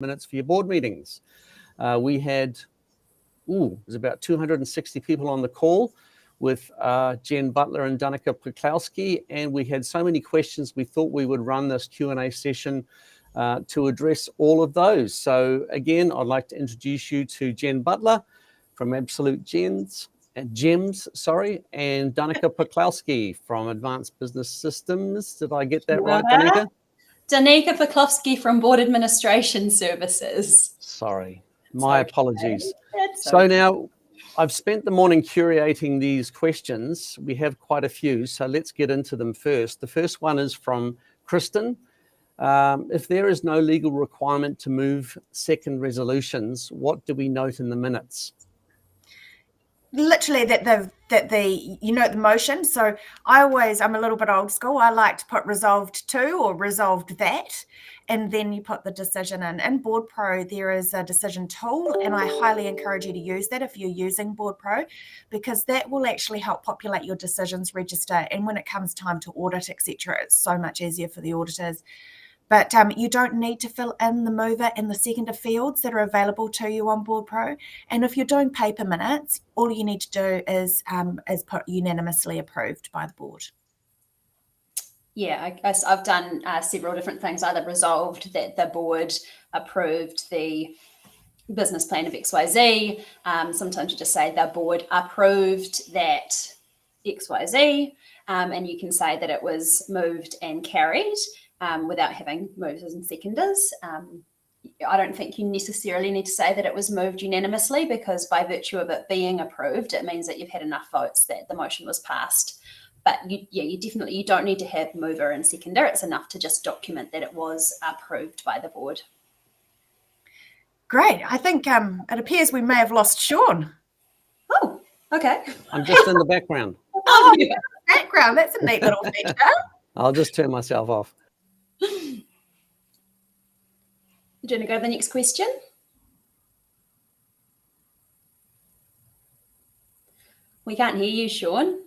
minutes for your board meetings. We had, there's about 260 people on the call with Jen Butler and Danica Poklowski, and we had so many questions we thought we would run this Q&A session to address all of those. So again, I'd like to introduce you to Jen Butler from Absolute Gems, and Danica Poklowski from Advanced Business Systems. Did I get that right, Danica? Danica Poklowski from Board Administration Services. Sorry, my apologies. So now I've spent the morning curating these questions. We have quite a few, so let's get into them first. The first one is from Kristen. If there is no legal requirement to move second resolutions, what do we note in the minutes? Literally that the motion. So I'm a little bit old school. I like to put resolved to or resolved that, and then you put the decision in. In Board Pro, there is a decision tool, and I highly encourage you to use that if you're using Board Pro, because that will actually help populate your decisions register. And when it comes time to audit, etc., it's so much easier for the auditors. But you don't need to fill in the mover and the seconder fields that are available to you on Board Pro. And if you're doing paper minutes, all you need to do is put unanimously approved by the board. Yeah, I've done several different things. Either resolved that the board approved the business plan of XYZ. Sometimes you just say the board approved that XYZ, and you can say that it was moved and carried. Without having movers and seconders. I don't think you necessarily need to say that it was moved unanimously, because by virtue of it being approved, it means that you've had enough votes that the motion was passed. But you don't need to have mover and seconder. It's enough to just document that it was approved by the board. Great. I think it appears we may have lost Sean. Oh, okay. I'm just in the background. Oh, yeah. Background. That's a neat little feature. I'll just turn myself off. Do you want to go to the next question? We can't hear you, Sean.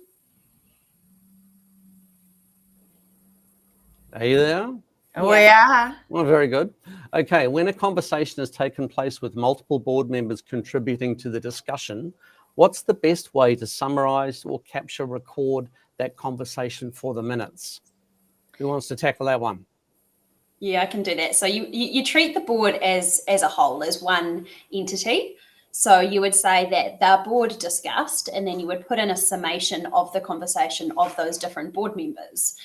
Are you there? Oh, yeah. Well, very good. Okay, when a conversation has taken place with multiple board members contributing to the discussion, what's the best way to summarize or record that conversation for the minutes? Who wants to tackle that one? Yeah, I can do that. So you treat the board as a whole, as one entity. So you would say that the board discussed, and then you would put in a summation of the conversation of those different board members.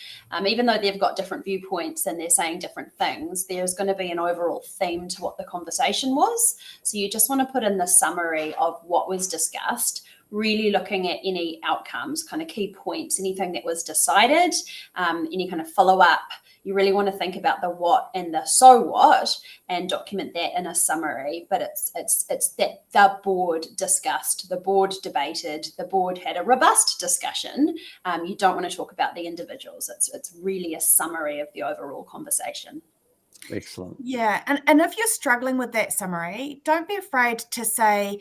Even though they've got different viewpoints and they're saying different things, there's going to be an overall theme to what the conversation was. So you just want to put in the summary of what was discussed, really looking at any outcomes, kind of key points, anything that was decided, any kind of follow-up. You really want to think about the what and the so what and document that in a summary. But it's that the board discussed, the board debated, the board had a robust discussion. You don't want to talk about the individuals. It's really a summary of the overall conversation. Excellent. Yeah, and if you're struggling with that summary, don't be afraid to say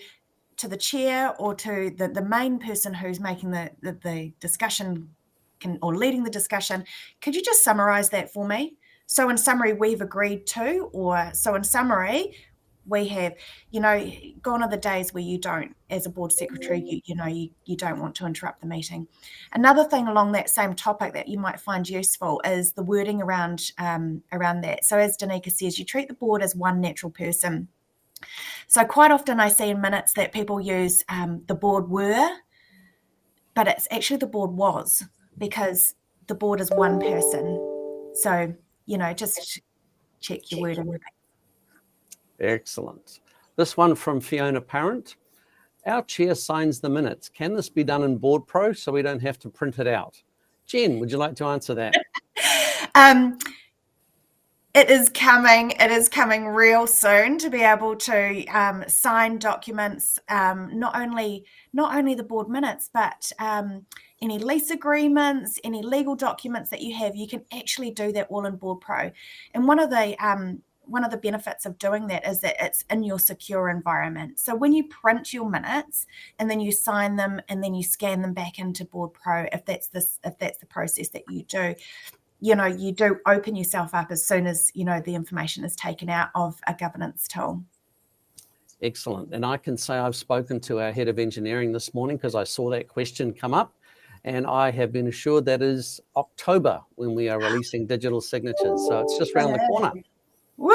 to the chair or to the main person who's making the discussion or leading the discussion, could you just summarize that for me? So in summary, we've agreed to, or so in summary, we have, gone are the days where you don't, as a board secretary, you don't want to interrupt the meeting. Another thing along that same topic that you might find useful is the wording around that. So as Danica says, you treat the board as one natural person. So quite often I see in minutes that people use the board were, but it's actually the board was, because the board is one person. So, just check your wording. Excellent. This one from Fiona Parent. Our chair signs the minutes. Can this be done in Board Pro so we don't have to print it out? Jen, would you like to answer that? It is coming real soon to be able to sign documents, not only the board minutes, but any lease agreements, any legal documents that you have. You can actually do that all in Board Pro. And one of the benefits of doing that is that it's in your secure environment. So when you print your minutes and then you sign them and then you scan them back into Board Pro, if that's the process that you do, you do open yourself up as soon as, the information is taken out of a governance tool. Excellent. And I can say I've spoken to our head of engineering this morning because I saw that question come up, and I have been assured that is October when we are releasing digital signatures. So it's just around the corner. Woo!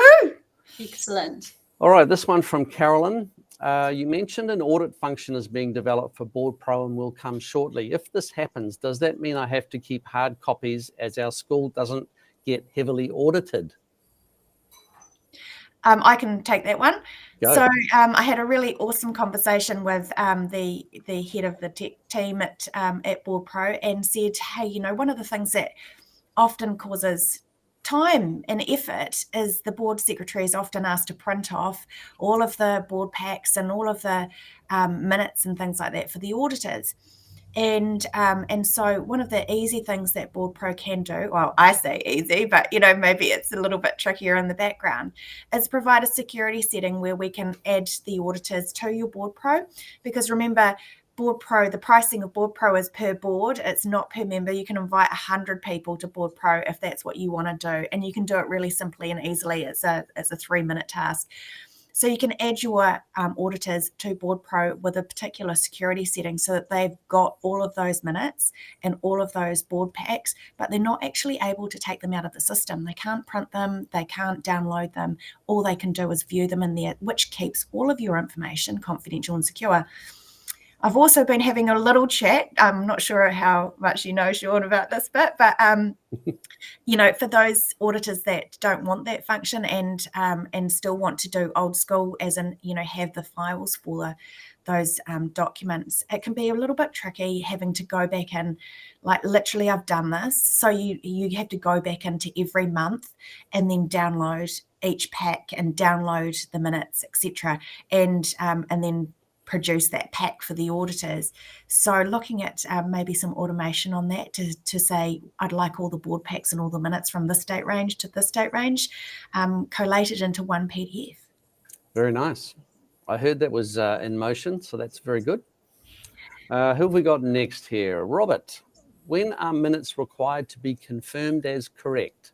Excellent. All right, this one from Carolyn. You mentioned an audit function is being developed for Board Pro and will come shortly. If this happens, does that mean I have to keep hard copies as our school doesn't get heavily audited? I can take that one. Go. So I had a really awesome conversation with the head of the tech team at Board Pro, and said, hey, one of the things that often causes time and effort is the board secretary is often asked to print off all of the board packs and all of the minutes and things like that for the auditors. And so one of the easy things that Board Pro can do, well, I say easy, but maybe it's a little bit trickier in the background, is provide a security setting where we can add the auditors to your Board Pro. Because remember, Board Pro, the pricing of Board Pro is per board. It's not per member. You can invite 100 people to Board Pro if that's what you want to do, and you can do it really simply and easily. It's a 3-minute task. So you can add your auditors to Board Pro with a particular security setting so that they've got all of those minutes and all of those board packs, but they're not actually able to take them out of the system. They can't print them, they can't download them. All they can do is view them in there, which keeps all of your information confidential and secure. I've also been having a little chat. I'm not sure how much Sean, about this bit, but for those auditors that don't want that function and still want to do old school, as in have the files for those documents, it can be a little bit tricky having to go back in. Like literally, I've done this. So you have to go back into every month and then download each pack and download the minutes, etc., and then produce that pack for the auditors. So looking at maybe some automation on that to say, I'd like all the board packs and all the minutes from this date range to this date range collated into one PDF. Very nice. I heard that was in motion, so that's very good. Who have we got next here? Robert, when are minutes required to be confirmed as correct?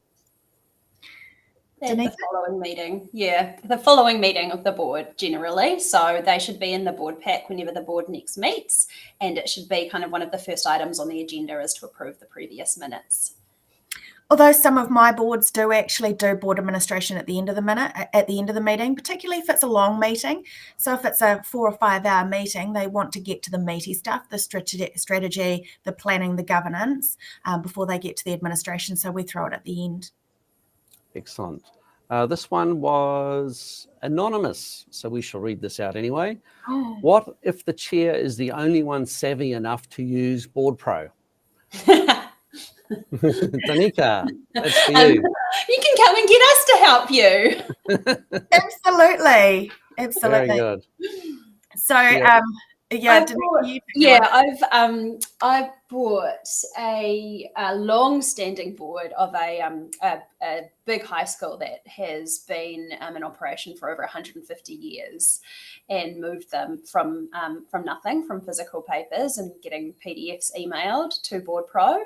At the following meeting. Yeah, the following meeting of the board generally. So they should be in the board pack whenever the board next meets, and it should be kind of one of the first items on the agenda is to approve the previous minutes. Although some of my boards do actually do board administration at the end of the meeting, particularly if it's a long meeting. So if it's a 4 or 5 hour meeting, they want to get to the meaty stuff, the strategy, the planning, the governance, before they get to the administration. So we throw it at the end. Excellent. This one was anonymous, so we shall read this out anyway. Oh. What if the chair is the only one savvy enough to use Board Pro? Danica, that's for you. You can come and get us to help you. Absolutely. Very good. So, I've bought a long-standing board of a big high school that has been in operation for over 150 years, and moved them from nothing, from physical papers and getting PDFs emailed to Board Pro,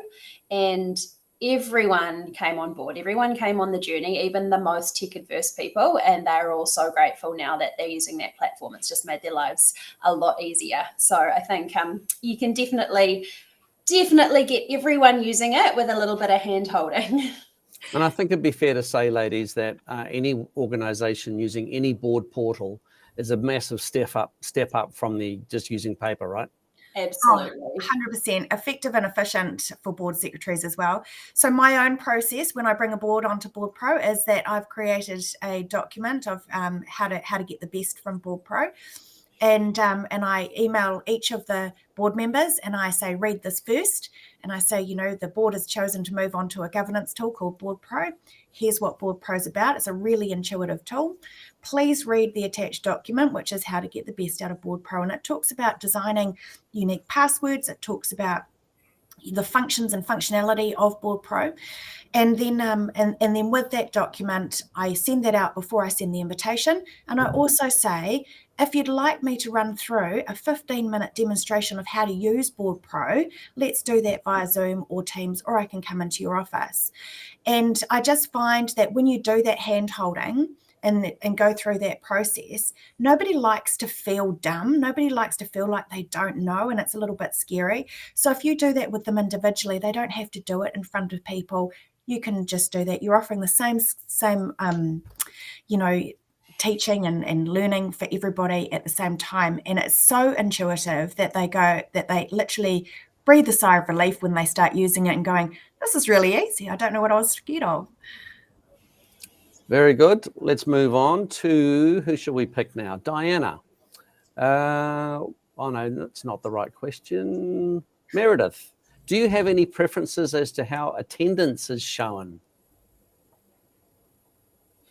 and everyone came on board. Everyone came on the journey, even the most tech-adverse people, and they're all so grateful now that they're using that platform. It's just made their lives a lot easier. So I think you can definitely get everyone using it with a little bit of hand-holding. And I think it'd be fair to say, ladies, that any organisation using any board portal is a massive step up from the just using paper, right? Absolutely. 100% effective and efficient for board secretaries as well. So my own process when I bring a board onto Board Pro is that I've created a document of how to get the best from Board Pro. And I email each of the board members and I say, read this first. And I say, the board has chosen to move on to a governance tool called Board Pro. Here's what Board Pro is about. It's a really intuitive tool. Please read the attached document, which is how to get the best out of Board Pro. And it talks about designing unique passwords. It talks about the functions and functionality of Board Pro. And then and then with that document, I send that out before I send the invitation. And I also say, if you'd like me to run through a 15-minute demonstration of how to use Board Pro, let's do that via Zoom or Teams, or I can come into your office. And I just find that when you do that hand-holding and go through that process, nobody likes to feel dumb. Nobody likes to feel like they don't know, and it's a little bit scary. So if you do that with them individually, they don't have to do it in front of people. You can just do that. You're offering the same teaching and learning for everybody at the same time. And it's so intuitive that they literally breathe a sigh of relief when they start using it and going, this is really easy. I don't know what I was scared of. Very good. Let's move on to, who should we pick now? Diana. Oh no, that's not the right question. Meredith, do you have any preferences as to how attendance is shown?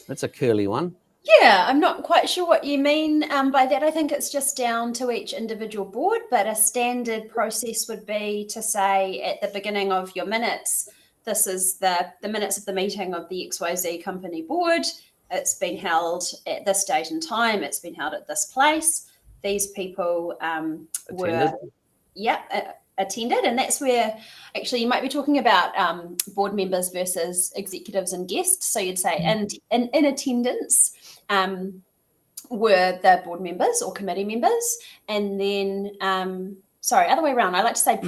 That's a curly one. Yeah, I'm not quite sure what you mean by that. I think it's just down to each individual board, but a standard process would be to say at the beginning of your minutes, this is the minutes of the meeting of the XYZ company board. It's been held at this date and time. It's been held at this place. These people attended. And that's where actually you might be talking about board members versus executives and guests. So you'd say in attendance were the board members or committee members. And then, other way around. I like to say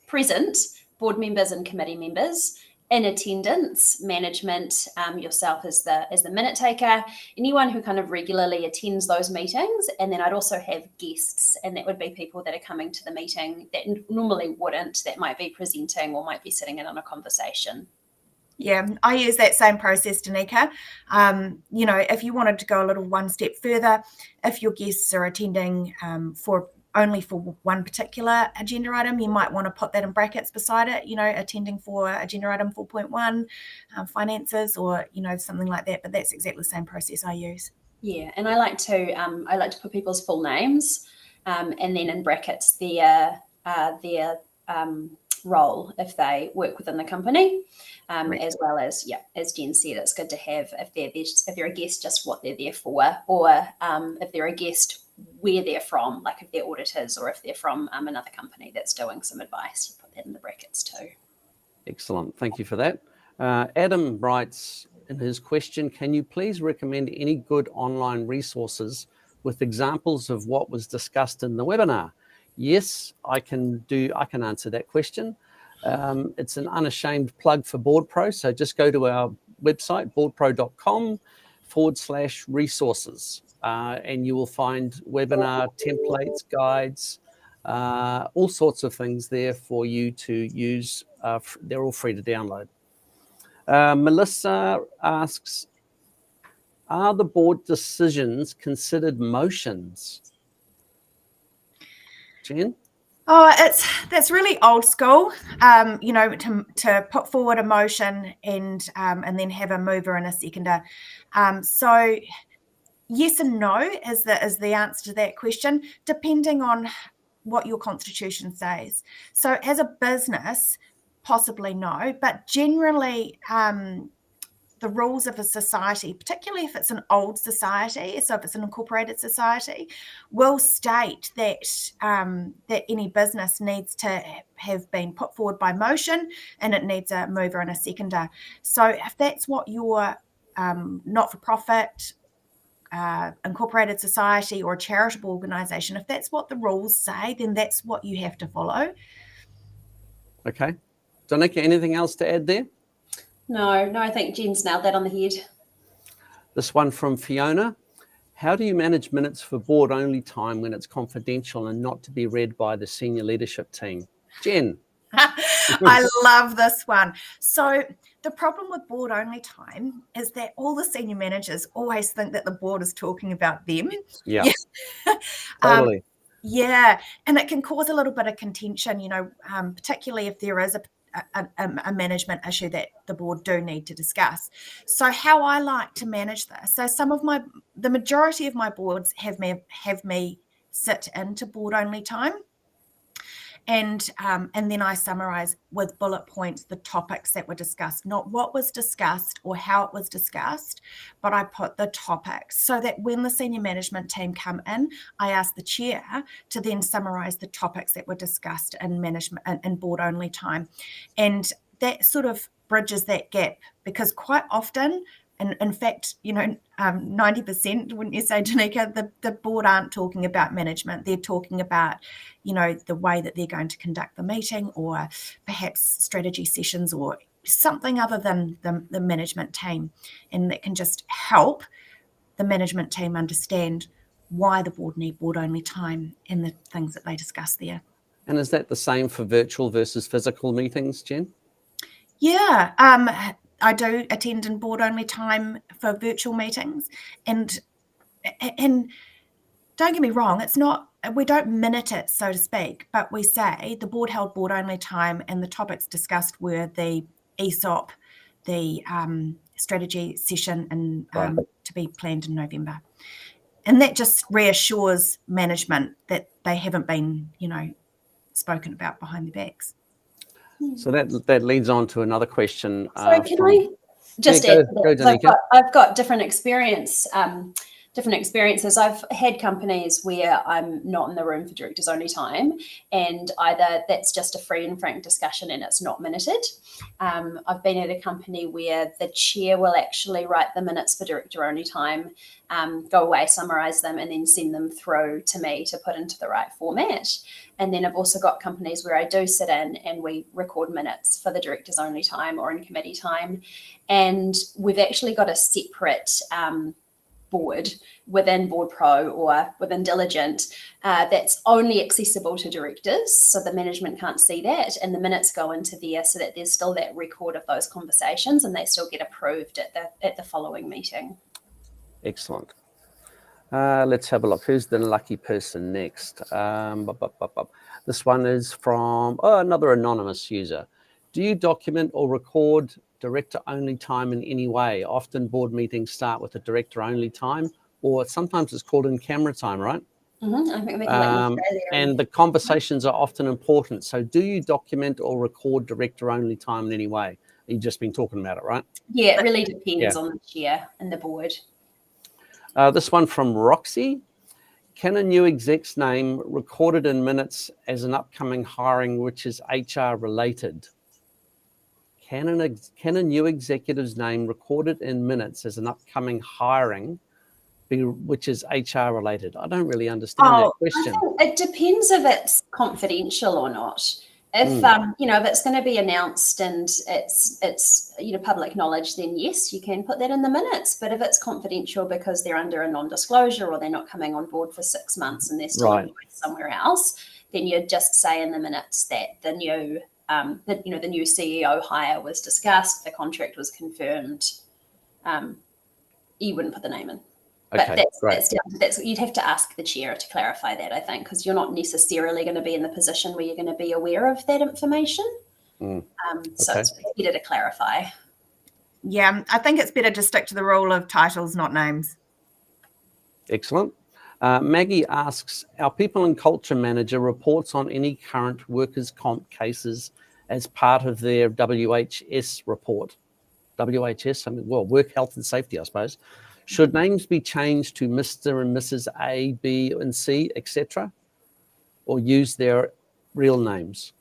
present board members and committee members. In attendance, management, yourself as the minute taker, anyone who kind of regularly attends those meetings. And then I'd also have guests, and that would be people that are coming to the meeting that normally wouldn't, that might be presenting or might be sitting in on a conversation. Yeah, I use that same process, Danica. If you wanted to go a little one step further, if your guests are attending only for one particular agenda item, you might want to put that in brackets beside it, attending for agenda item 4.1, finances, or, something like that. But that's exactly the same process I use. Yeah, and I like to put people's full names and then in brackets their role if they work within the company, right. As well as, as Jen said, it's good to have, if they're a guest, just what they're there for, or if they're a guest, where they're from, like if they're auditors or if they're from another company that's doing some advice, you put that in the brackets too. Excellent. Thank you for that. Adam writes in his question, can you please recommend any good online resources with examples of what was discussed in the webinar? Yes, I can answer that question. It's an unashamed plug for Board Pro. So just go to our website, boardpro.com/resources. And you will find webinar templates, guides, all sorts of things there for you to use. They're all free to download. Melissa asks, are the board decisions considered motions? Jen? Oh, that's really old school, to put forward a motion and then have a mover and a seconder. So yes and no is the answer to that question, depending on what your constitution says. So as a business, possibly no, but generally the rules of a society, particularly if it's an old society, so if it's an incorporated society, will state that that any business needs to have been put forward by motion, and it needs a mover and a seconder. So if that's what your not-for-profit, incorporated society or a charitable organisation, if that's what the rules say, then that's what you have to follow. Okay. Danica, anything else to add there? No, I think Jen's nailed that on the head. This one from Fiona. How do you manage minutes for board-only time when it's confidential and not to be read by the senior leadership team? Jen. I love this one. So the problem with board-only time is that all the senior managers always think that the board is talking about them. Yeah. Totally. Yeah, and it can cause a little bit of contention, particularly if there is a management issue that the board do need to discuss. So how I like to manage this, so the majority of my boards have me sit into board only time. And then I summarize with bullet points the topics that were discussed, not what was discussed or how it was discussed, but I put the topics so that when the senior management team come in, I ask the chair to then summarize the topics that were discussed in management and board only time. And that sort of bridges that gap, because quite often, and in fact, 90%, wouldn't you say, Danica, the board aren't talking about management. They're talking about, the way that they're going to conduct the meeting, or perhaps strategy sessions, or something other than the management team. And that can just help the management team understand why the board need board only time and the things that they discuss there. And is that the same for virtual versus physical meetings, Jen? Yeah, I do attend in board only time for virtual meetings, and don't get me wrong, we don't minute it, so to speak, but we say the board held board only time, and the topics discussed were the ESOP, the strategy session, and to be planned in November. And that just reassures management that they haven't been, spoken about behind their backs. So that leads on to another question. So can I just add to that? I've got different experiences. I've had companies where I'm not in the room for directors only time, and either that's just a free and frank discussion and it's not minuted. I've been at a company where the chair will actually write the minutes for director only time, go away, summarize them, and then send them through to me to put into the right format. And then I've also got companies where I do sit in and we record minutes for the directors only time or in committee time. And we've actually got a separate board within Board Pro or within Diligent that's only accessible to directors, so the management can't see that, and the minutes go into there so that there's still that record of those conversations and they still get approved at the following meeting. Excellent. Let's have a look. Who's the lucky person next? This one is from another anonymous user. Do you document or record director-only time in any way? Often board meetings start with a director-only time, or sometimes it's called in-camera time, right? Mm-hmm. I think we can and the conversations are often important. So do you document or record director-only time in any way? You've just been talking about it, right? Yeah, it really depends on the chair and the board. This one from Roxy. Can a new exec's name recorded in minutes as an upcoming hiring which is HR related? Can a new executive's name recorded in minutes as an upcoming hiring which is HR related? I don't really understand that question. I think it depends if it's confidential or not. If if it's going to be announced and it's public knowledge, then yes, you can put that in the minutes. But if it's confidential because they're under a non-disclosure or they're not coming on board for 6 months and they're still employed somewhere else, then you'd just say in the minutes that the new CEO hire was discussed, the contract was confirmed. You wouldn't put the name in. Okay, but that's you'd have to ask the chair to clarify that, I think, because you're not necessarily going to be in the position where you're going to be aware of that information. So it's better to clarify. Yeah, I think it's better to stick to the rule of titles, not names. Excellent. Maggie asks, our people and culture manager reports on any current workers' comp cases as part of their WHS report. WHS, work health and safety, I suppose. Should names be changed to Mr. and Mrs. A, B, and C, etc., or use their real names?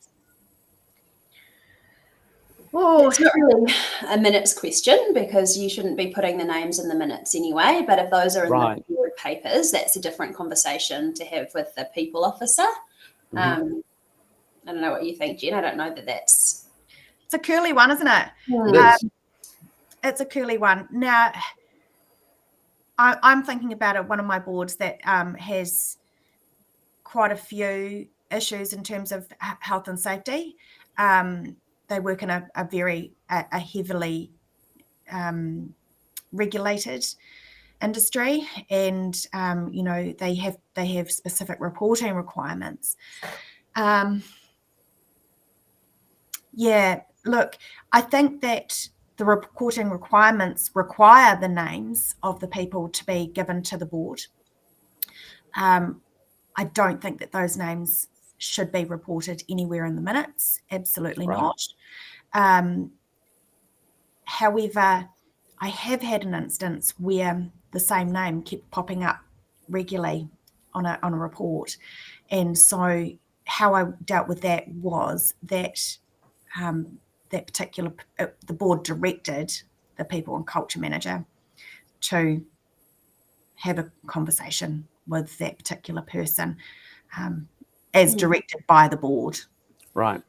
Well, it's not really a minutes question because you shouldn't be putting the names in the minutes anyway. But if those are in the board papers, that's a different conversation to have with the people officer. I don't know what you think, Jen. I don't know that that's... It's a curly one, isn't it? It is. It's a curly one. Now, I'm thinking about it. One of my boards that has quite a few issues in terms of health and safety. They work in a very heavily regulated industry, and they have specific reporting requirements. Look, I think that the reporting requirements require the names of the people to be given to the board. I don't think that those names should be reported anywhere in the minutes. Absolutely Right. not. However, I have had an instance where the same name kept popping up regularly on a report. And so how I dealt with that was that that particular, the board directed the people and culture manager to have a conversation with that particular person as directed by the board. Right.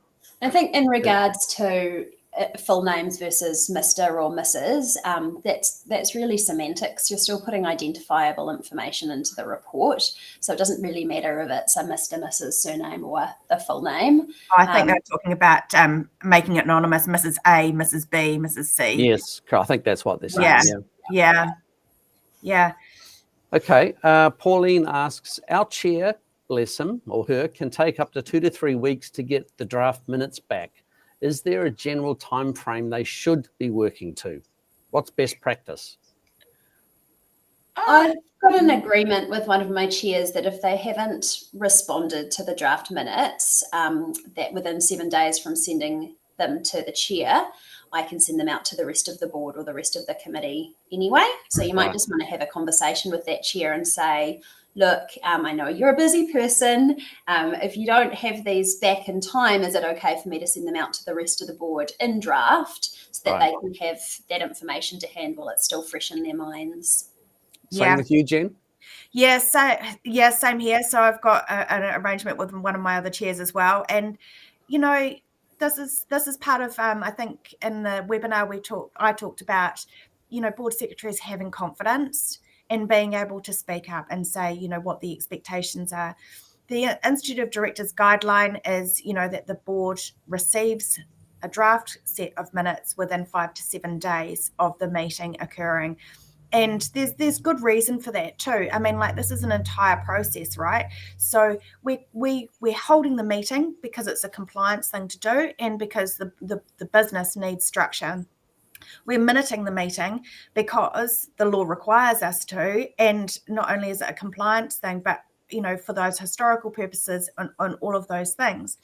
I think in regards to full names versus Mr. or Mrs., that's really semantics. You're still putting identifiable information into the report, so it doesn't really matter if it's a Mr., Mrs. surname or the full name. I think they're talking about making it anonymous, Mrs. A, Mrs. B, Mrs. C. Yes, I think that's what they're saying. Yeah. Okay. Pauline asks, our chair, bless him or her, can take up to 2 to 3 weeks to get the draft minutes back. Is there a general time frame they should be working to? What's best practice? I've got an agreement with one of my chairs that if they haven't responded to the draft minutes, that within 7 days from sending them to the chair, I can send them out to the rest of the board or the rest of the committee anyway. So you might just want to have a conversation with that chair and say, look, I know you're a busy person. If you don't have these back in time, is it okay for me to send them out to the rest of the board in draft so that they can have that information to hand while it's still fresh in their minds? Same with you, Jen? Yeah, same here. So I've got an arrangement with one of my other chairs as well. And, this is part of, I think in the webinar I talked about, board secretaries having confidence and being able to speak up and say, what the expectations are. The Institute of Directors guideline is, that the board receives a draft set of minutes within 5 to 7 days of the meeting occurring. And there's good reason for that too. I mean, this is an entire process, right? So we're holding the meeting because it's a compliance thing to do and because the business needs structure. We're minuting the meeting because the law requires us to, and not only is it a compliance thing, but for those historical purposes on all of those things.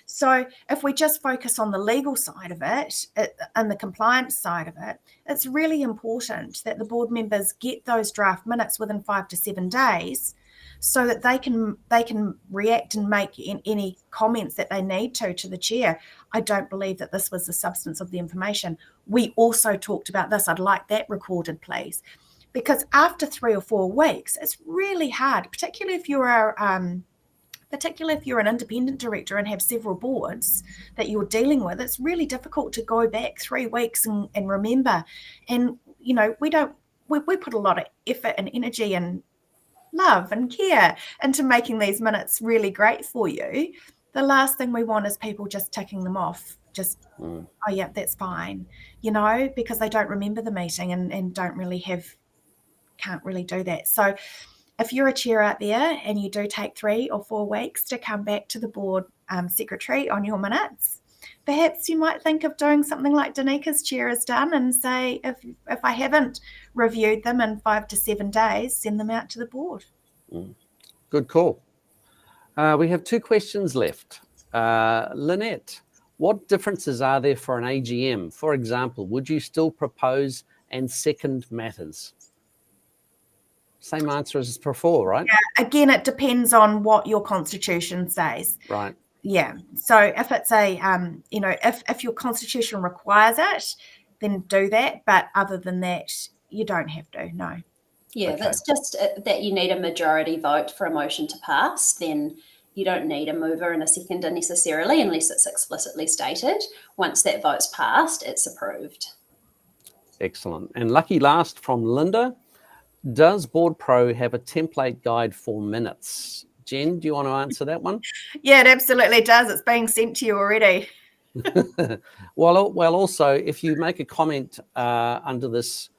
So if we just focus on the legal side of it and the compliance side of it, it's really important that the board members get those draft minutes within 5 to 7 days so that they can react and make any comments that they need to the chair. I don't believe that this was the substance of the information. We also talked about this. I'd like that recorded, please. Because after 3 or 4 weeks, it's really hard, particularly if you're an independent director and have several boards that you're dealing with. It's really difficult to go back 3 weeks and remember. And, we put a lot of effort and energy and love and care into making these minutes really great for you. The last thing we want is people just ticking them off. Oh yeah, that's fine, because they don't remember the meeting and can't really do that. So if you're a chair out there and you do take 3 or 4 weeks to come back to the board secretary on your minutes, perhaps you might think of doing something like Danika's chair has done and say, if I haven't reviewed them in 5 to 7 days, send them out to the board. Good call. We have 2 questions left. Lynette, what differences are there for an AGM? For example, would you still propose and second matters? Same answer as before, right? Yeah, again, it depends on what your constitution says. Right. Yeah. So if it's if your constitution requires it, then do that. But other than that, you don't have to, no. Yeah, Okay. that's just that you need a majority vote for a motion to pass. Then you don't need a mover and a seconder necessarily unless it's explicitly stated. Once that vote's passed, it's approved. Excellent. And lucky last from Linda. Does Board Pro have a template guide for minutes? Jen, do you want to answer that one? Yeah, it absolutely does. It's being sent to you already. Well, also, if you make a comment under this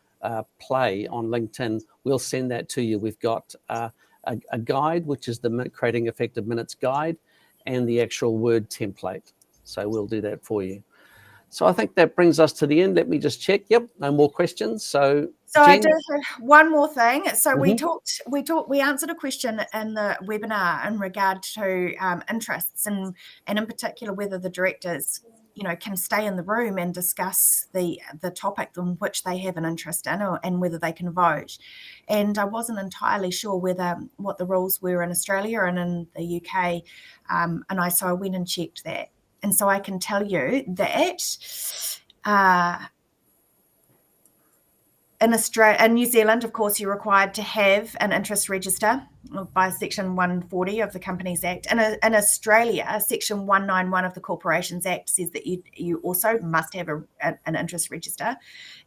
play on LinkedIn, we'll send that to you. We've got a guide, which is the Creating Effective Minutes guide, and the actual Word template. So we'll do that for you. So I think that brings us to the end. Let me just check. Yep, no more questions. So I Jen? do have one more thing. So we Mhm. we answered a question in the webinar in regard to interests and in particular whether the directors, can stay in the room and discuss the topic in which they have an interest in, and whether they can vote. And I wasn't entirely sure what the rules were in Australia and in the UK, so I went and checked that. And so I can tell you that in Australia and New Zealand, of course, you're required to have an interest register by Section 140 of the Companies Act. In Australia, Section 191 of the Corporations Act says that you also must have an interest register,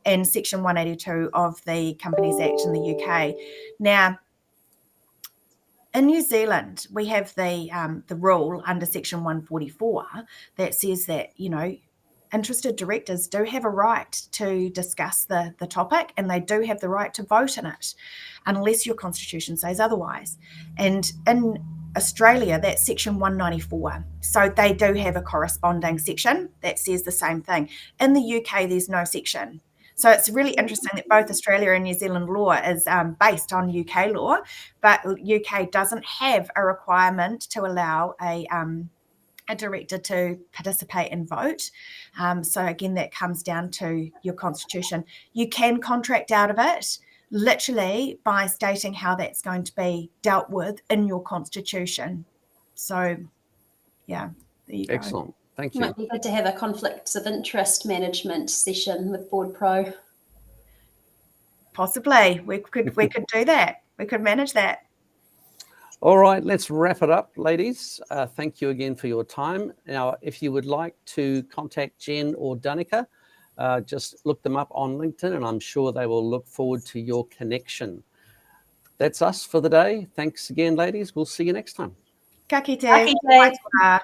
and Section 182 of the Companies Act in the UK. Now, in New Zealand, we have the rule under Section 144 that says that, interested directors do have a right to discuss the topic, and they do have the right to vote in it, unless your constitution says otherwise. And in Australia, that's Section 194. So they do have a corresponding section that says the same thing. In the UK, there's no section. So it's really interesting that both Australia and New Zealand law is based on UK law, but UK doesn't have a requirement to allow a director to participate and vote. So again, that comes down to your constitution. You can contract out of it literally by stating how that's going to be dealt with in your constitution. So yeah, there you go. Excellent. Thank you. Might be good to have a conflicts of interest management session with Board Pro. Possibly. We could do that. We could manage that. All right, let's wrap it up, ladies. Thank you again for your time. Now, if you would like to contact Jen or Danica, just look them up on LinkedIn, and I'm sure they will look forward to your connection. That's us for the day. Thanks again, ladies. We'll see you next time. Ka kite. Ka kite.